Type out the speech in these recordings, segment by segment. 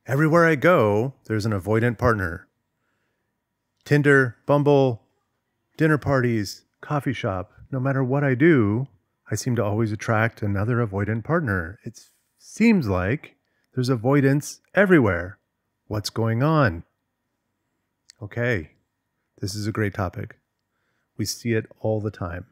Everywhere I go, there's an avoidant partner. Tinder, Bumble, dinner parties, coffee shop. No matter what I do, I seem to always attract another avoidant partner. It seems like there's avoidance everywhere. What's going on? Okay, this is a great topic. We see it all the time.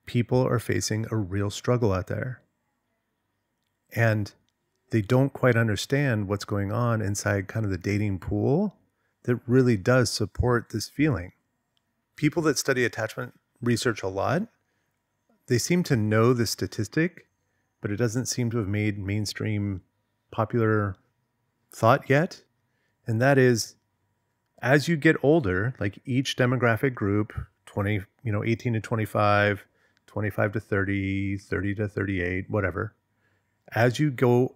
People are facing a real struggle out there. And they don't quite understand what's going on inside kind of the dating pool that really does support this feeling. People that study attachment research a lot, they seem to know the statistic, but it doesn't seem to have made mainstream popular thought yet. And that is, as you get older, like each demographic group, 18 to 25, 25 to 30, 30 to 38, whatever, as you go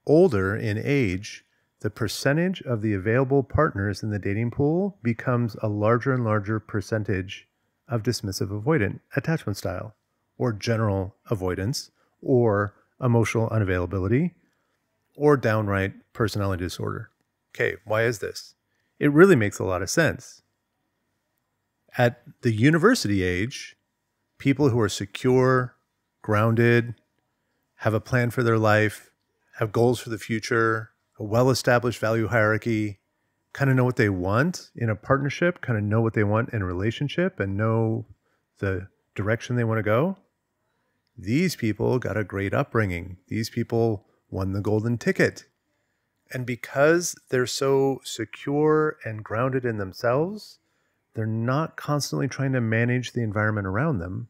older in age, the percentage of the available partners in the dating pool becomes a larger and larger percentage of dismissive avoidant attachment style, or general avoidance, or emotional unavailability, or downright personality disorder. Okay, why is this? It really makes a lot of sense. At the university age, people who are secure, grounded, have a plan for their life, have goals for the future, a well-established value hierarchy, kind of know what they want in a partnership, kind of know what they want in a relationship, and know the direction they want to go. These people got a great upbringing. These people won the golden ticket. And because they're so secure and grounded in themselves, they're not constantly trying to manage the environment around them.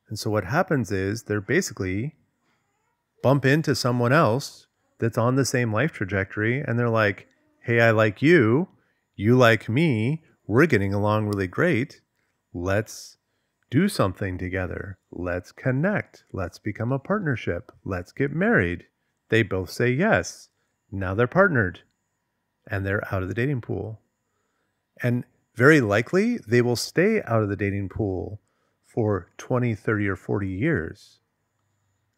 And so what happens is they're basically bump into someone else that's on the same life trajectory, and they're like, hey, I like you, you like me, we're getting along really great, let's do something together, let's connect, let's become a partnership, let's get married. They both say yes. Now they're partnered, and they're out of the dating pool. And very likely, they will stay out of the dating pool for 20, 30, or 40 years.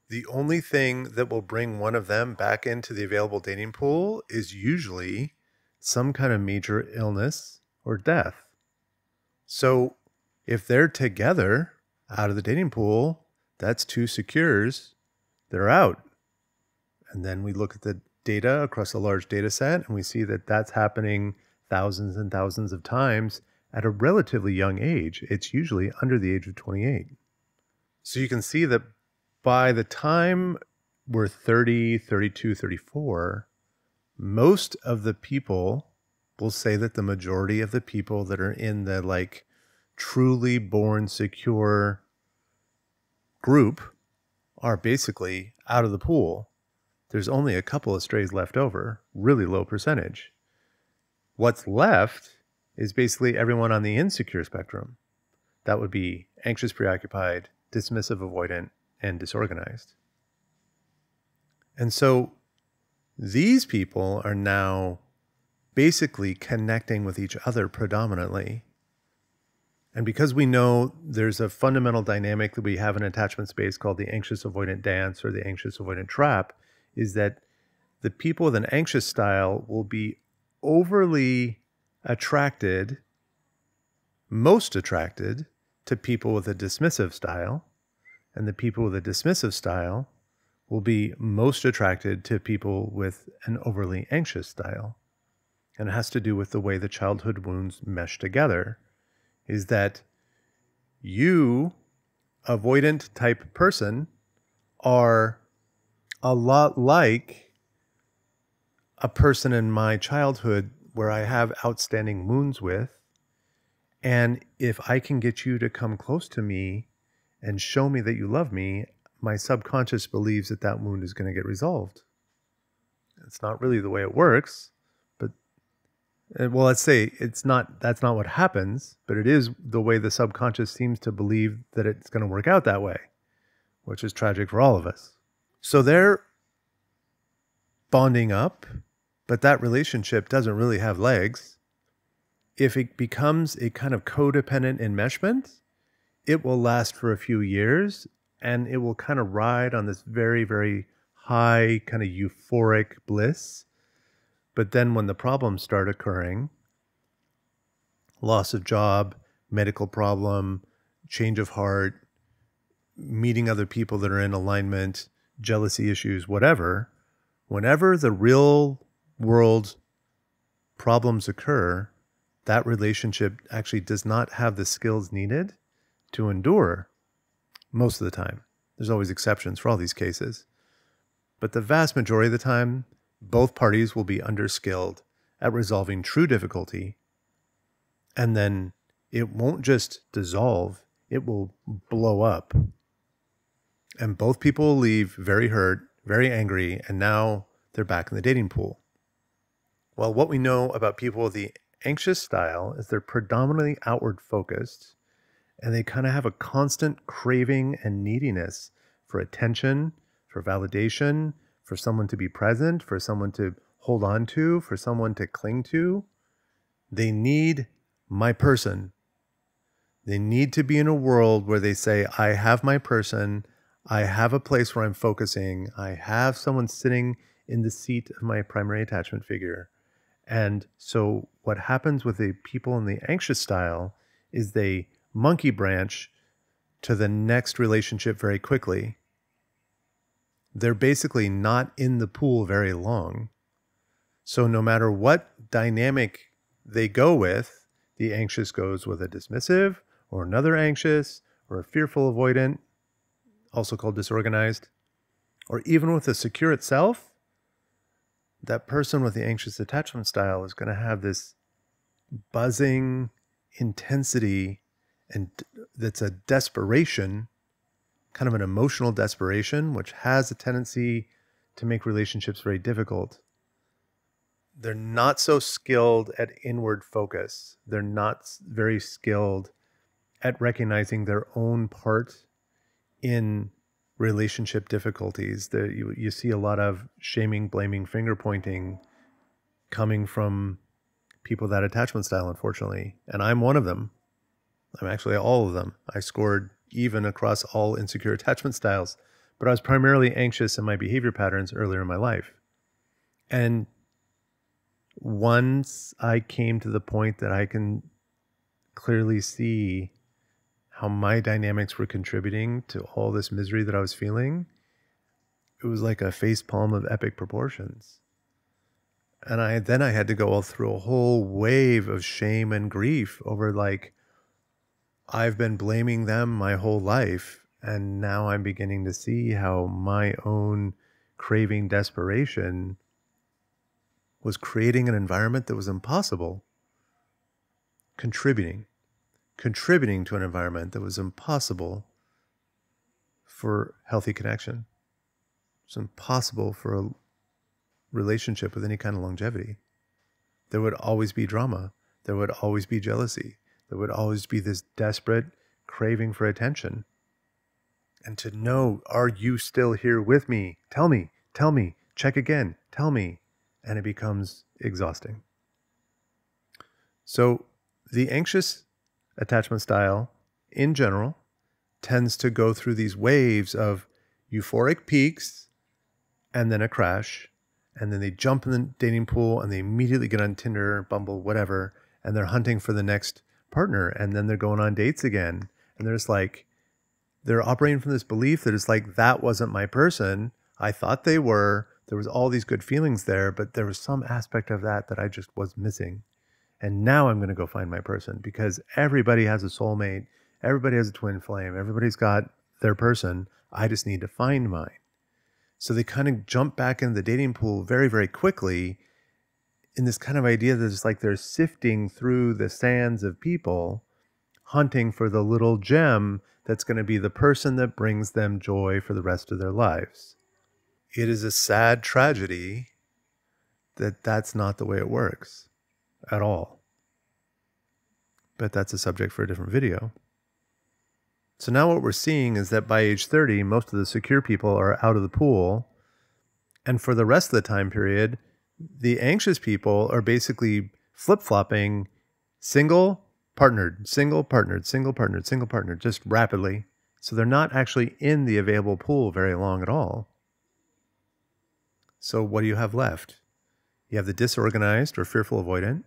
The only thing that will bring one of them back into the available dating pool is usually some kind of major illness or death. So if they're together out of the dating pool, that's two secures, they're out. And then we look at the data across a large data set, and we see that that's happening thousands and thousands of times at a relatively young age. It's usually under the age of 28. So you can see that by the time we're 30, 32, 34, most of the people will say that the majority of the people that are in the like truly born secure group are basically out of the pool. There's only a couple of strays left over, really low percentage. What's left is basically everyone on the insecure spectrum. That would be anxious, preoccupied, dismissive, avoidant, and disorganized. And so these people are now basically connecting with each other predominantly. And because we know there's a fundamental dynamic that we have in attachment space called the anxious avoidant dance or the anxious avoidant trap, is that the people with an anxious style will be overly attracted, most attracted to people with a dismissive style. And the people with a dismissive style will be most attracted to people with an overly anxious style. And it has to do with the way the childhood wounds mesh together, is that you, avoidant type person, are a lot like a person in my childhood where I have outstanding wounds with. And if I can get you to come close to me and show me that you love me, my subconscious believes that that wound is going to get resolved. It's not really the way it works, but well, let's say that's not what happens, but it is the way the subconscious seems to believe that it's going to work out that way, which is tragic for all of us. So they're bonding up, but that relationship doesn't really have legs. If it becomes a kind of codependent enmeshment, it will last for a few years, and it will kind of ride on this very, very high kind of euphoric bliss But then when the problems start occurring, loss of job, medical problem, change of heart, meeting other people that are in alignment, jealousy issues, whatever, whenever the real world problems occur, that relationship actually does not have the skills needed to endure most of the time. There's always exceptions for all these cases. But the vast majority of the time, both parties will be underskilled at resolving true difficulty. And then it won't just dissolve, it will blow up. And both people will leave very hurt, very angry, and now they're back in the dating pool. Well, what we know about people with the anxious style is they're predominantly outward focused, and they kind of have a constant craving and neediness for attention, for validation, for someone to be present, for someone to hold on to, for someone to cling to. They need my person. They need to be in a world where they say, I have my person, I have a place where I'm focusing, I have someone sitting in the seat of my primary attachment figure. And so what happens with the people in the anxious style is they monkey branch to the next relationship very quickly. They're basically not in the pool very long. So no matter what dynamic they go with, the anxious goes with a dismissive or another anxious or a fearful avoidant, also called disorganized, or even with the secure itself, that person with the anxious attachment style is going to have this buzzing intensity, and that's a desperation, kind of an emotional desperation, which has a tendency to make relationships very difficult. They're not so skilled at inward focus. They're not very skilled at recognizing their own part in relationship difficulties. You see a lot of shaming, blaming, finger pointing coming from people with that attachment style, unfortunately. And I'm one of them. I'm actually all of them. I scored even across all insecure attachment styles, but I was primarily anxious in my behavior patterns earlier in my life. And once I came to the point that I can clearly see how my dynamics were contributing to all this misery that I was feeling, it was like a facepalm of epic proportions. And then I had to go all through a whole wave of shame and grief over, like, I've been blaming them my whole life, and now I'm beginning to see how my own craving desperation was creating an environment that was impossible, contributing to an environment that was impossible for healthy connection. It's impossible for a relationship with any kind of longevity. There would always be drama. There would always be jealousy. There would always be this desperate craving for attention. And to know, are you still here with me? Tell me, check again, tell me. And it becomes exhausting. So the anxious attachment style in general tends to go through these waves of euphoric peaks and then a crash. And then they jump in the dating pool and they immediately get on Tinder, Bumble, whatever. And they're hunting for the next partner. And then they're going on dates again. And they're just like, they're operating from this belief that it's like, that wasn't my person. I thought they were. There was all these good feelings there, but there was some aspect of that I just was missing. And now I'm going to go find my person, because everybody has a soulmate. Everybody has a twin flame. Everybody's got their person. I just need to find mine. So they kind of jump back into the dating pool very, very quickly in this kind of idea that it's like they're sifting through the sands of people, hunting for the little gem that's going to be the person that brings them joy for the rest of their lives. It is a sad tragedy that that's not the way it works at all. But that's a subject for a different video. So now what we're seeing is that by age 30, most of the secure people are out of the pool. And for the rest of the time period, the anxious people are basically flip-flopping single, partnered, single, partnered, single, partnered, single, partnered, just rapidly. So they're not actually in the available pool very long at all. So what do you have left? You have the disorganized or fearful avoidant,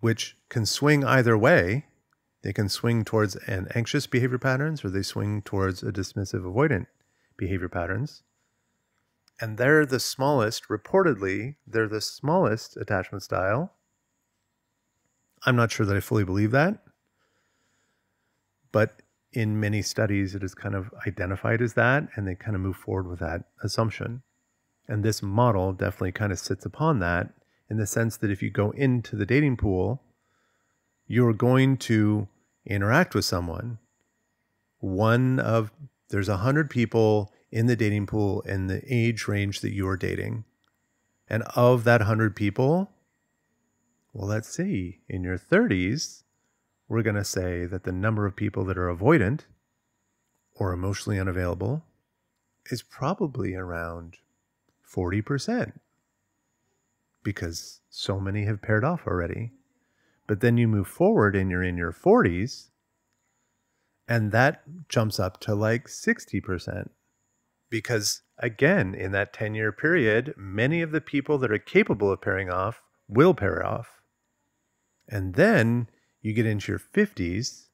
which can swing either way. They can swing towards an anxious behavior patterns, or they swing towards a dismissive avoidant behavior patterns. And they're the smallest, reportedly, they're the smallest attachment style. I'm not sure that I fully believe that, but in many studies, it is kind of identified as that, and they kind of move forward with that assumption. And this model definitely kind of sits upon that, in the sense that if you go into the dating pool, you're going to interact with someone. There's 100 people in the dating pool in the age range that you are dating. And of that 100 people, well, let's see, in your 30s, we're going to say that the number of people that are avoidant or emotionally unavailable is probably around 40%, because so many have paired off already. But then you move forward and you're in your 40s, and that jumps up to like 60%. Because again, in that 10-year period, many of the people that are capable of pairing off will pair off. And then you get into your 50s,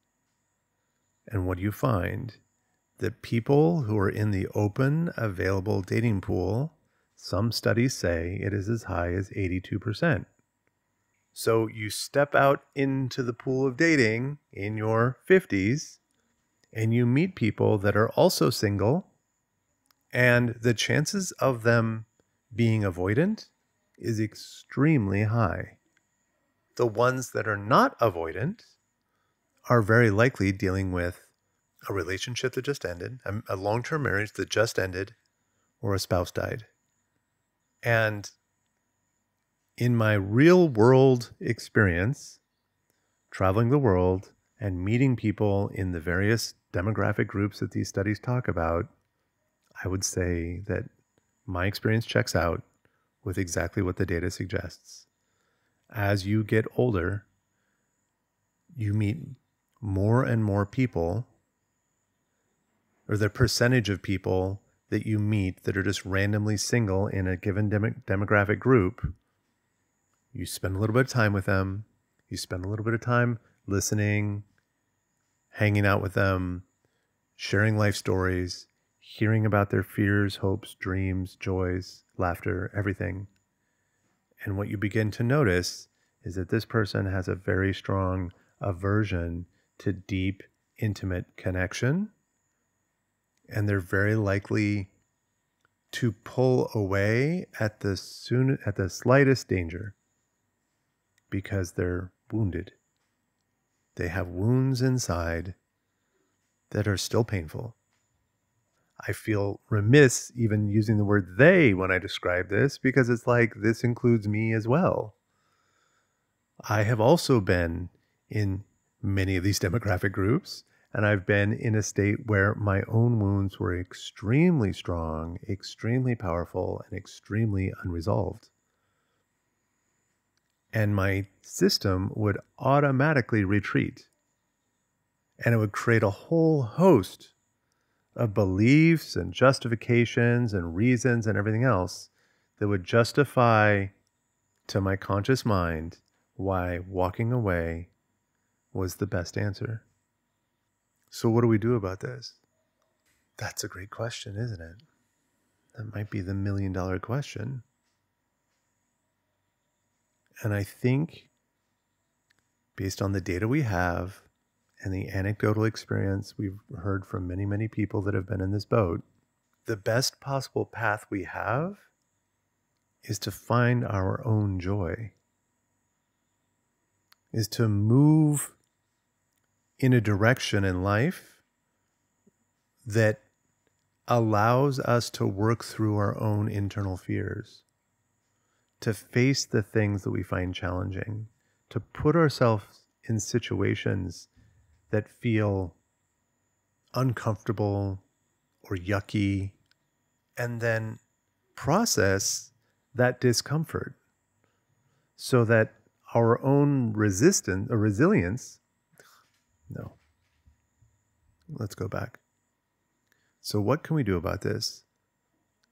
and what do you find? That people who are in the open, available dating pool, some studies say it is as high as 82%. So you step out into the pool of dating in your 50s, and you meet people that are also single, and the chances of them being avoidant is extremely high. The ones that are not avoidant are very likely dealing with a relationship that just ended, a long-term marriage that just ended, or a spouse died. And in my real world experience, traveling the world and meeting people in the various demographic groups that these studies talk about, I would say that my experience checks out with exactly what the data suggests. As you get older, you meet more and more people, or the percentage of people that you meet that are just randomly single in a given demographic group, you spend a little bit of time with them, you spend a little bit of time listening, hanging out with them, sharing life stories, hearing about their fears, hopes, dreams, joys, laughter, everything. And what you begin to notice is that this person has a very strong aversion to deep, intimate connection. And they're very likely to pull away at the slightest danger, because they're wounded. They have wounds inside that are still painful. I feel remiss even using the word they when I describe this, because it's like this includes me as well. I have also been in many of these demographic groups, and I've been in a state where my own wounds were extremely strong, extremely powerful, and extremely unresolved. And my system would automatically retreat. And it would create a whole host of beliefs and justifications and reasons and everything else that would justify to my conscious mind why walking away was the best answer. So what do we do about this? That's a great question, isn't it? That might be the $1 million question. And I think, based on the data we have and the anecdotal experience we've heard from many, many people that have been in this boat, the best possible path we have is to find our own joy, is to move in a direction in life that allows us to work through our own internal fears, to face the things that we find challenging, to put ourselves in situations that feel uncomfortable or yucky, and then process that discomfort so that our own resilience, no, let's go back. So what can we do about this?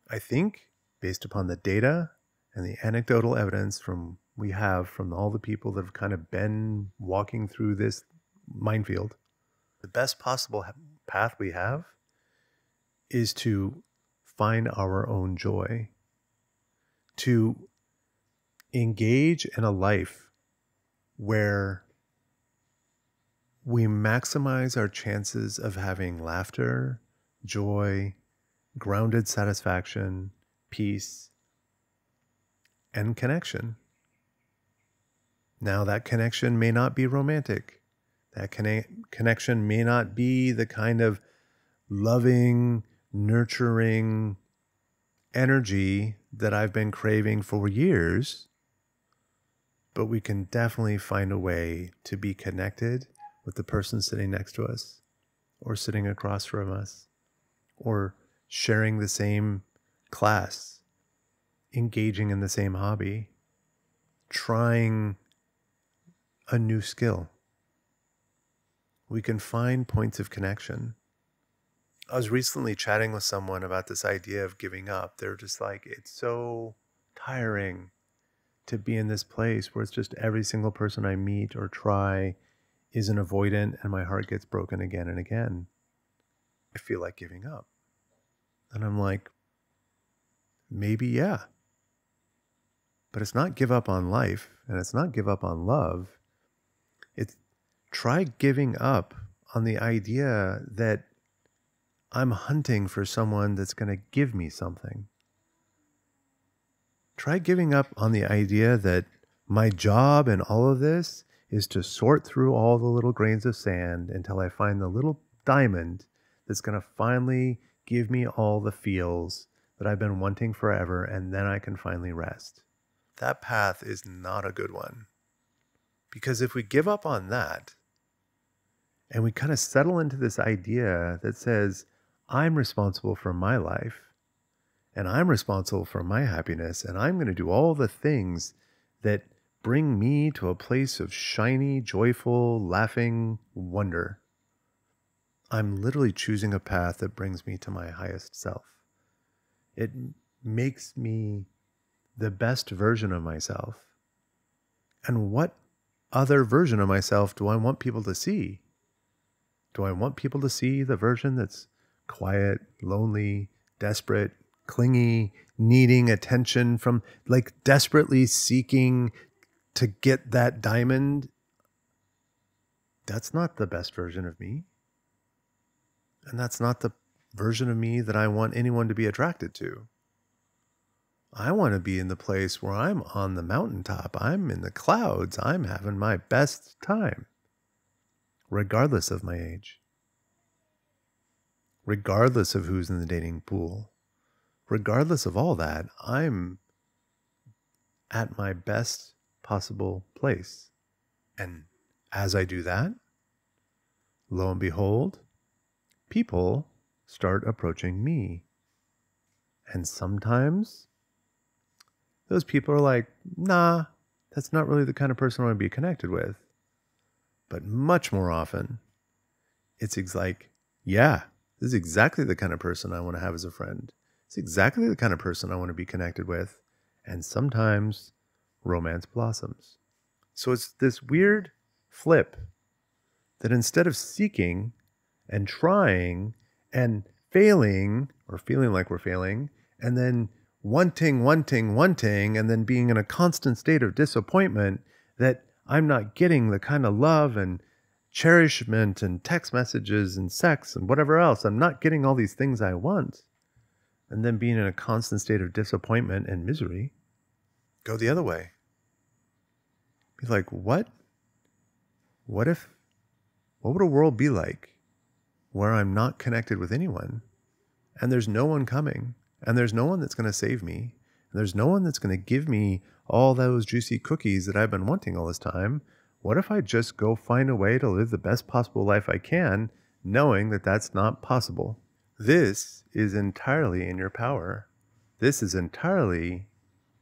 I think, based upon the data and the anecdotal evidence we have from all the people that have kind of been walking through this minefield, the best possible path we have is to find our own joy, to engage in a life where we maximize our chances of having laughter, joy, grounded satisfaction, peace, and connection. Now, that connection may not be romantic. That connection may not be the kind of loving, nurturing energy that I've been craving for years, but we can definitely find a way to be connected with the person sitting next to us, or sitting across from us, or sharing the same class, engaging in the same hobby, trying a new skill. We can find points of connection. I was recently chatting with someone about this idea of giving up. They're just like, it's so tiring to be in this place where it's just every single person I meet or try is an avoidant, and my heart gets broken again and again. I feel like giving up. And I'm like, maybe, yeah. But it's not give up on life, and it's not give up on love. It's try giving up on the idea that I'm hunting for someone that's going to give me something. Try giving up on the idea that my job in all of this is to sort through all the little grains of sand until I find the little diamond that's going to finally give me all the feels that I've been wanting forever, and then I can finally rest. That path is not a good one. Because if we give up on that, and we kind of settle into this idea that says, I'm responsible for my life, and I'm responsible for my happiness, and I'm going to do all the things that bring me to a place of shiny, joyful, laughing wonder. I'm literally choosing a path that brings me to my highest self. It makes me the best version of myself. And what other version of myself do I want people to see? Do I want people to see the version that's quiet, lonely, desperate, clingy, needing attention from, like, desperately seeking to get that diamond? That's not the best version of me. And that's not the version of me that I want anyone to be attracted to. I want to be in the place where I'm on the mountaintop. I'm in the clouds. I'm having my best time, regardless of my age, regardless of who's in the dating pool, regardless of all that. I'm at my best possible place. And as I do that, lo and behold, people start approaching me. And sometimes those people are like, nah, that's not really the kind of person I want to be connected with. But much more often, it's like, yeah, this is exactly the kind of person I want to have as a friend. It's exactly the kind of person I want to be connected with. And sometimes romance blossoms. So it's this weird flip that instead of seeking and trying and failing, or feeling like we're failing, and then wanting, and then being in a constant state of disappointment that I'm not getting the kind of love and cherishment and text messages and sex and whatever else. I'm not getting all these things I want. And then being in a constant state of disappointment and misery. Go the other way. Be like, what? What would a world be like where I'm not connected with anyone, and there's no one coming, and there's no one that's going to save me, and there's no one that's going to give me all those juicy cookies that I've been wanting all this time? What if I just go find a way to live the best possible life I can, knowing that that's not possible? This is entirely in your power. This is entirely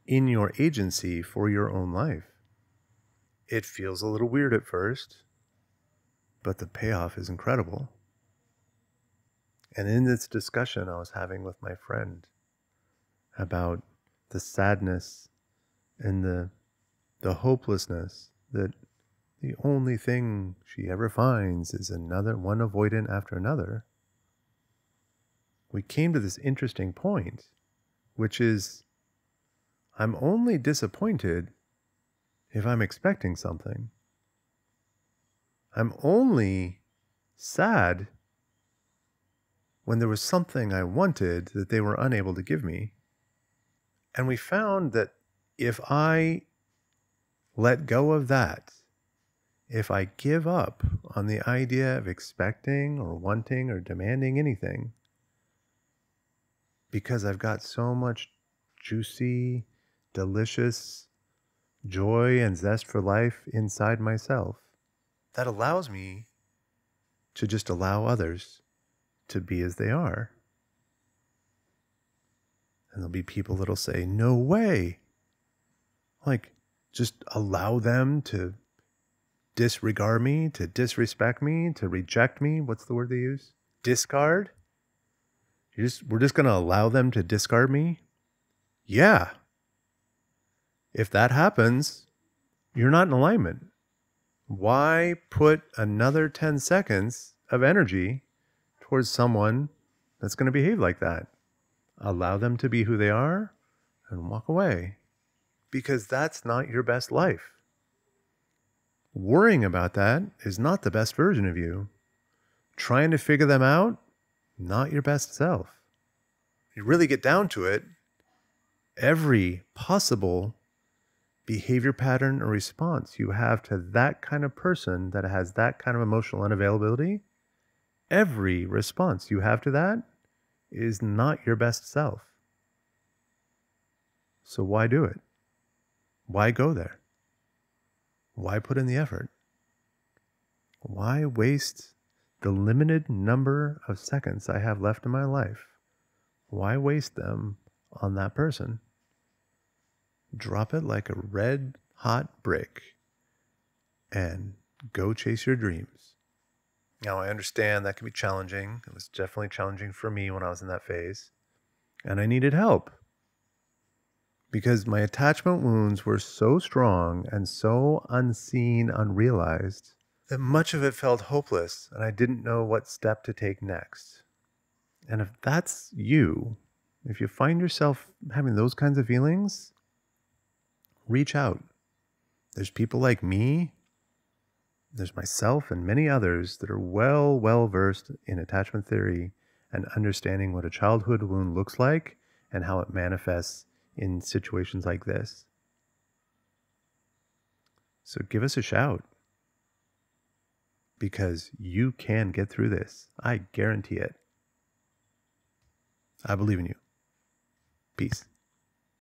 in your agency for your own life. It feels a little weird at first, but the payoff is incredible. And in this discussion I was having with my friend about the sadness and the hopelessness that the only thing she ever finds is another one avoidant after another, we came to this interesting point, which is I'm only disappointed if I'm expecting something. I'm only sad when there was something I wanted that they were unable to give me. And we found that if I let go of that, if I give up on the idea of expecting or wanting or demanding anything, because I've got so much juicy, delicious joy and zest for life inside myself, that allows me to just allow others to be as they are. And there'll be people that'll say, no way. Like, just allow them to disregard me, to disrespect me, to reject me. What's the word they use? Discard? We're just going to allow them to discard me? Yeah. If that happens, you're not in alignment. Why put another 10 seconds of energy towards someone that's going to behave like that? Allow them to be who they are and walk away, because that's not your best life. Worrying about that is not the best version of you. Trying to figure them out, not your best self. You really get down to it, every possible behavior pattern or response you have to that kind of person that has that kind of emotional unavailability, every response you have to that is not your best self. So why do it? Why go there? Why put in the effort? Why waste the limited number of seconds I have left in my life? Why waste them on that person? Drop it like a red hot brick and go chase your dreams. Now, I understand that can be challenging. It was definitely challenging for me when I was in that phase. And I needed help because my attachment wounds were so strong and so unseen, unrealized, that much of it felt hopeless and I didn't know what step to take next. And if that's you, if you find yourself having those kinds of feelings, reach out. There's people like me, there's myself and many others that are well versed in attachment theory and understanding what a childhood wound looks like and how it manifests in situations like this. So give us a shout, because you can get through this. I guarantee it. I believe in you. Peace.